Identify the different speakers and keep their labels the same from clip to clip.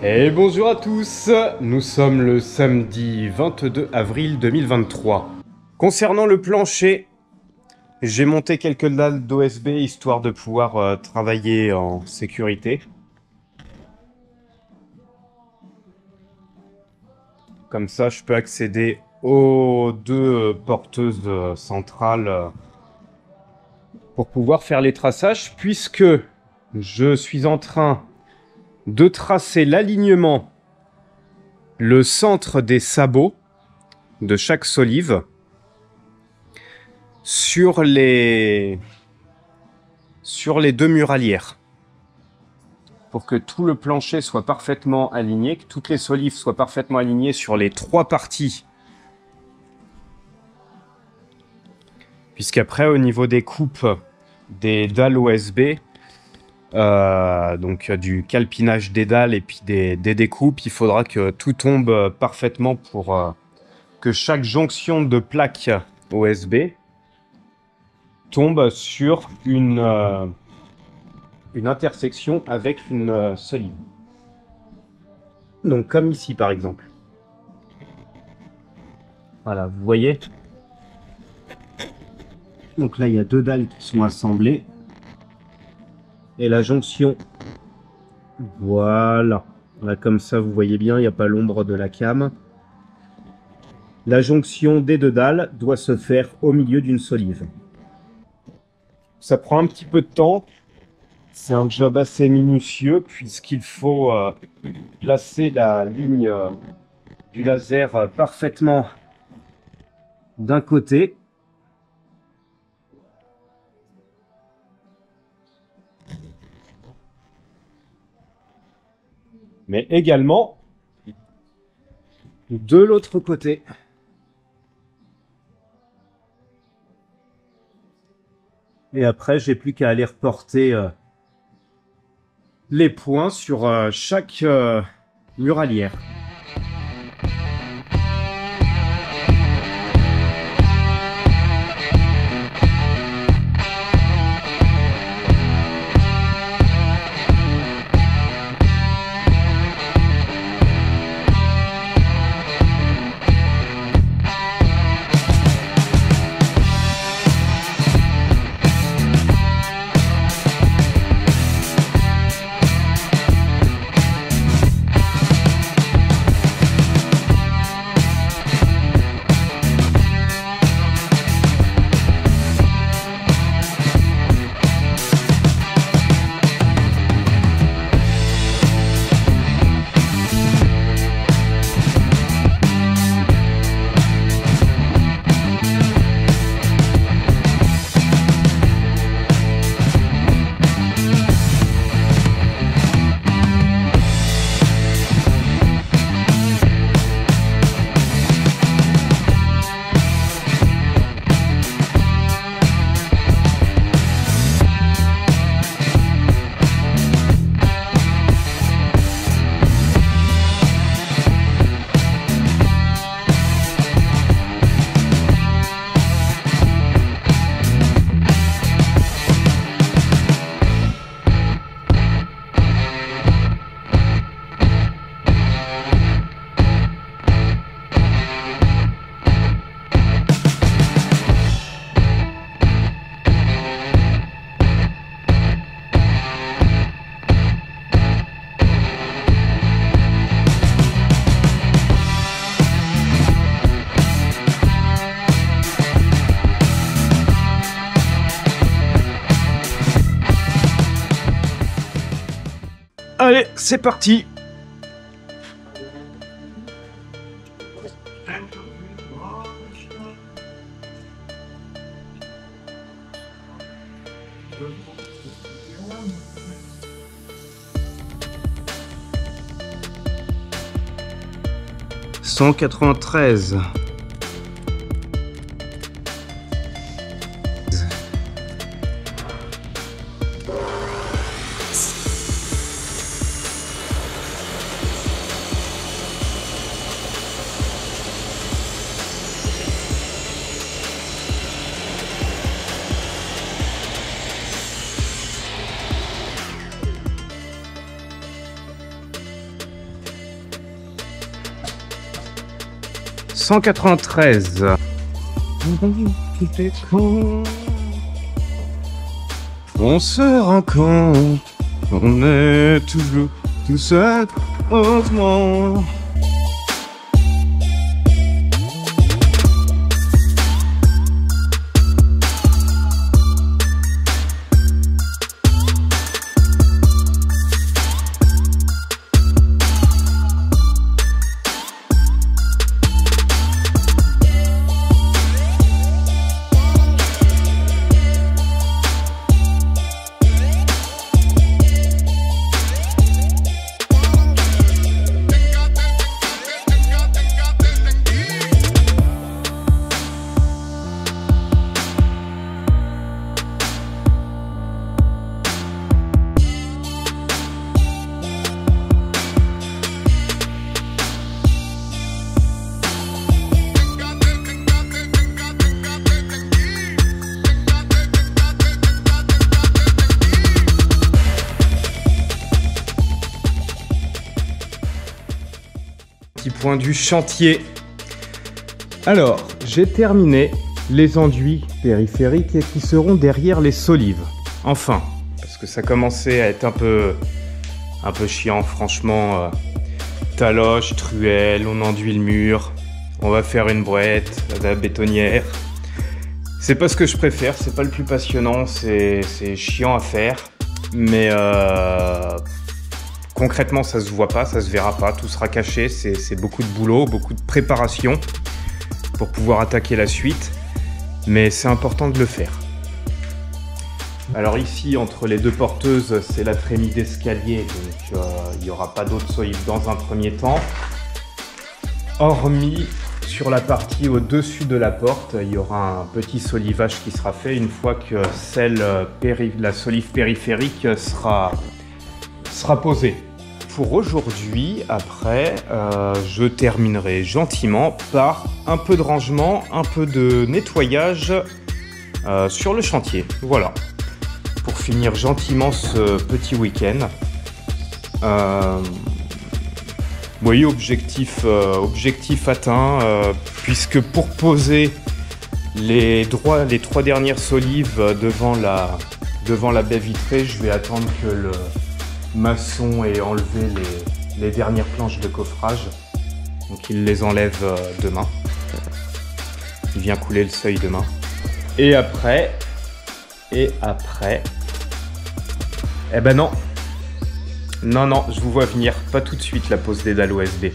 Speaker 1: Et bonjour à tous, nous sommes le samedi 22 avril 2023. Concernant le plancher, j'ai monté quelques dalles d'OSB histoire de pouvoir travailler en sécurité. Comme ça, je peux accéder aux deux porteuses centrales pour pouvoir faire les traçages, puisque je suis en train de tracer l'alignement, le centre des sabots de chaque solive sur les deux muralières, pour que tout le plancher soit parfaitement aligné, que toutes les solives soient parfaitement alignées sur les trois parties. Puisqu'après, au niveau des coupes des dalles OSB, donc du calpinage des dalles et puis des découpes, il faudra que tout tombe parfaitement pour que chaque jonction de plaque OSB tombe sur une intersection avec une solive. Donc comme ici par exemple. Voilà, vous voyez. Donc là il y a deux dalles qui sont assemblées. Et la jonction, voilà. Là comme ça vous voyez bien, il n'y a pas l'ombre de la cam. La jonction des deux dalles doit se faire au milieu d'une solive. Ça prend un petit peu de temps. C'est un job assez minutieux puisqu'il faut placer la ligne du laser parfaitement d'un côté. Mais également de l'autre côté. Et après, j'ai plus qu'à aller reporter les points sur chaque muralière. Allez, c'est parti. « 193 » 193. On se rend compte, on est toujours tout seul au monde. Point du chantier. Alors, j'ai terminé les enduits périphériques qui seront derrière les solives. Enfin, parce que ça commençait à être un peu chiant, franchement. Taloche, truelle, on enduit le mur, on va faire une brouette, la bétonnière. C'est pas ce que je préfère, c'est pas le plus passionnant, c'est chiant à faire, mais concrètement, ça se voit pas, ça se verra pas, tout sera caché, c'est beaucoup de boulot, beaucoup de préparation pour pouvoir attaquer la suite, mais c'est important de le faire. Alors ici, entre les deux porteuses, c'est la trémie d'escalier, donc il n'y aura pas d'autres solives dans un premier temps. Hormis sur la partie au-dessus de la porte, il y aura un petit solivage qui sera fait une fois que la solive périphérique sera posée. Pour aujourd'hui, après, je terminerai gentiment par un peu de rangement, un peu de nettoyage sur le chantier. Voilà, pour finir gentiment ce petit week-end. Oui, objectif atteint, puisque pour poser les 3 dernières solives devant la baie vitrée, je vais attendre que le maçon ait enlevé les dernières planches de coffrage. Donc il les enlève demain. Il vient couler le seuil demain. Et après, eh ben non. Non, je vous vois venir. Pas tout de suite la pose des dalles OSB.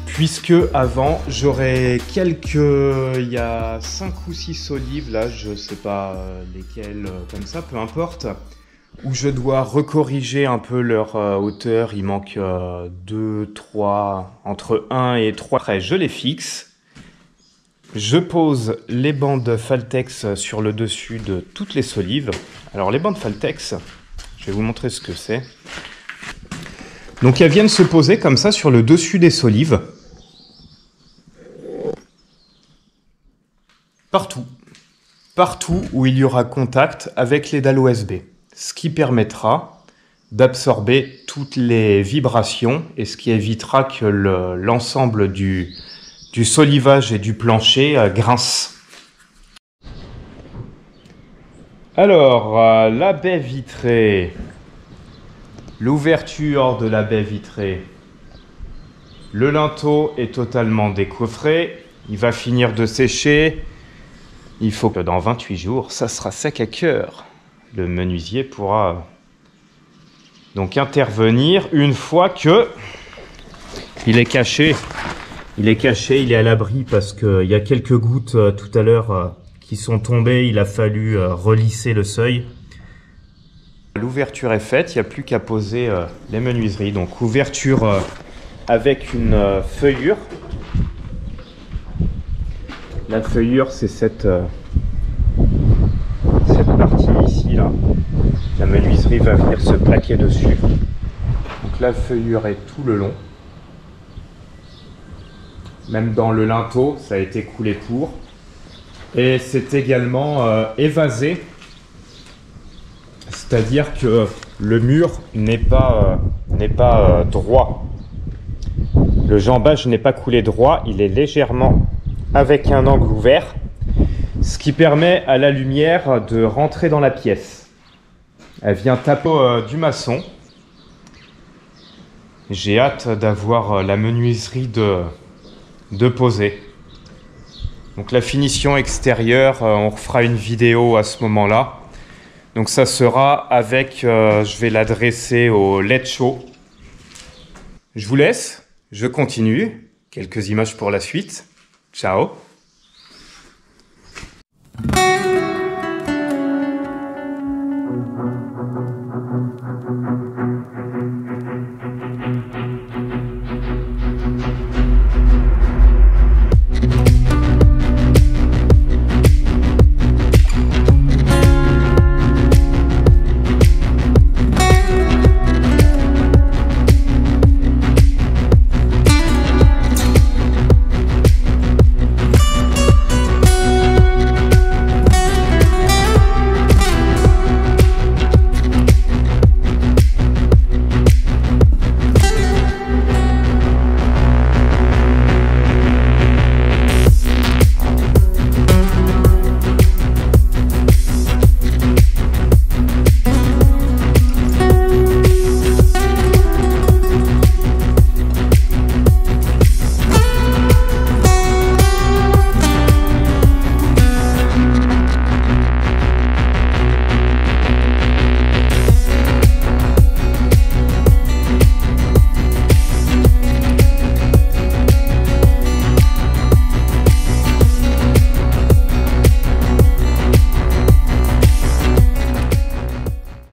Speaker 1: Puisque avant, j'aurais il y a 5 ou 6 solives, là, je sais pas lesquelles, comme ça, peu importe, où je dois recorriger un peu leur hauteur. Il manque 2, 3, entre 1 et 3. Après, je les fixe. Je pose les bandes Faltex sur le dessus de toutes les solives. Alors, les bandes Faltex, je vais vous montrer ce que c'est. Donc, elles viennent se poser comme ça sur le dessus des solives. Partout où il y aura contact avec les dalles OSB. Ce qui permettra d'absorber toutes les vibrations et ce qui évitera que l'ensemble du solivage et du plancher grince. Alors, la baie vitrée, l'ouverture de la baie vitrée. Le linteau est totalement décoffré, il va finir de sécher. Il faut que dans 28 jours, ça sera sec à cœur. Le menuisier pourra donc intervenir une fois que il est caché. Il est à l'abri parce qu'il y a quelques gouttes tout à l'heure qui sont tombées. Il a fallu relisser le seuil. L'ouverture est faite, il n'y a plus qu'à poser les menuiseries. Donc ouverture avec une feuillure. La feuillure, c'est cette partie ici, là. La menuiserie va venir se plaquer dessus. Donc la feuillure est tout le long. Même dans le linteau, ça a été coulé pour. Et c'est également évasé. C'est-à-dire que le mur n'est pas droit. Le jambage n'est pas coulé droit, il est légèrement avec un angle ouvert, ce qui permet à la lumière de rentrer dans la pièce. Elle vient taper du maçon. J'ai hâte d'avoir la menuiserie de poser. Donc la finition extérieure, on refera une vidéo à ce moment-là. Donc ça sera avec, je vais l'adresser au LED chaud. Je vous laisse, je continue. Quelques images pour la suite. Ciao!